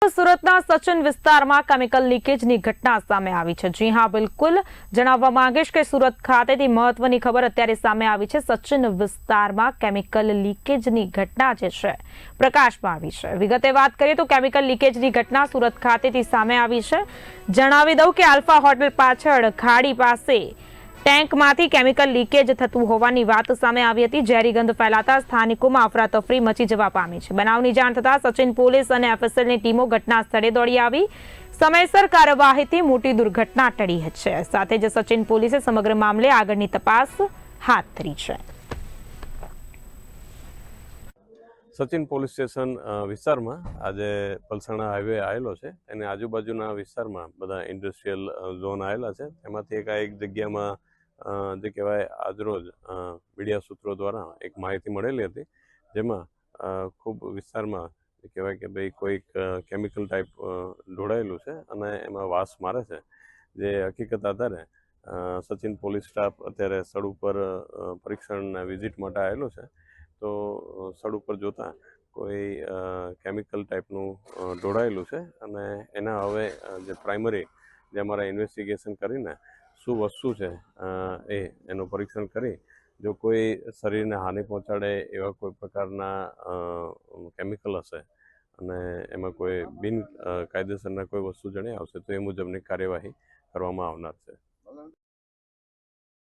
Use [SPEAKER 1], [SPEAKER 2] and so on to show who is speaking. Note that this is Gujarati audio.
[SPEAKER 1] સુરતના સચિન વિસ્તારમાં કેમિકલ લીકેજની ઘટના સામે આવી છે। જી હા, બિલકુલ જણાવવા માંગીશ કે સુરત ખાતેથી મહત્વની ખબર અત્યારે સામે આવી છે। સચિન વિસ્તારમાં કેમિકલ લીકેજની ઘટના જે છે પ્રકાશમાં આવી છે। વિગતે વાત કરીએ તો કેમિકલ લીકેજની ઘટના સુરત ખાતેથી સામે આવી છે। જણાવી દઉં કે આલ્ફા હોટેલ પાછળ ખાડી પાસે ટેન્કમાંથી કેમિકલ લીકેજ થતું હોવાની વાત સામે આવી હતી। ઝેરી ગંધ ફેલાતા સ્થાનિકોમાં અફરાતફરી મચી જવા પામી છે। બનાવની જાણ થતાં સચિન પોલીસ અને એફએસએલની ટીમો ઘટના સ્થળે દોડી આવી। સમયસર કાર્યવાહીથી મોટી દુર્ઘટના ટળી છે। સાથે જ સચિન પોલીસે સમગ્ર મામલે આગળની તપાસ હાથ ધરી છે।
[SPEAKER 2] સચિન પોલીસ સ્ટેશન વિસ્તારમાં આજે પલસાણા હાઈવે આવેલો છે। એની આજુબાજુના વિસ્તારમાં બધા ઇન્ડસ્ટ્રીયલ ઝોન આવેલા છે। એમાંથી એક જગ્યામાં જે કહેવાય આજરોજ મીડિયા સૂત્રો દ્વારા એક માહિતી મળેલી હતી, જેમાં ખૂબ વિસ્તારમાં કહેવાય કે ભાઈ કોઈક કેમિકલ ટાઈપ ઢોળાયેલું છે અને એમાં વાસ મારે છે। જે હકીકત આધારે સચિન પોલીસ સ્ટાફ અત્યારે સ્થળ ઉપર પરીક્ષણ વિઝિટ માટે આવેલો છે। તો સ્થળ ઉપર જોતા કોઈ કેમિકલ ટાઈપનું ઢોળાયેલું છે અને એના હવે જે પ્રાઇમરી જે અમારા ઇન્વેસ્ટિગેશન કરીને શું વસ્તુ છે એનું પરીક્ષણ કરી જો કોઈ શરીરને હાનિ પહોંચાડે એવા કોઈ પ્રકારના કેમિકલ હશે અને એમાં કોઈ બિન કાયદેસરના કોઈ વસ્તુ જણાઈ આવશે તો એ મુજબની કાર્યવાહી કરવામાં આવનાર છે।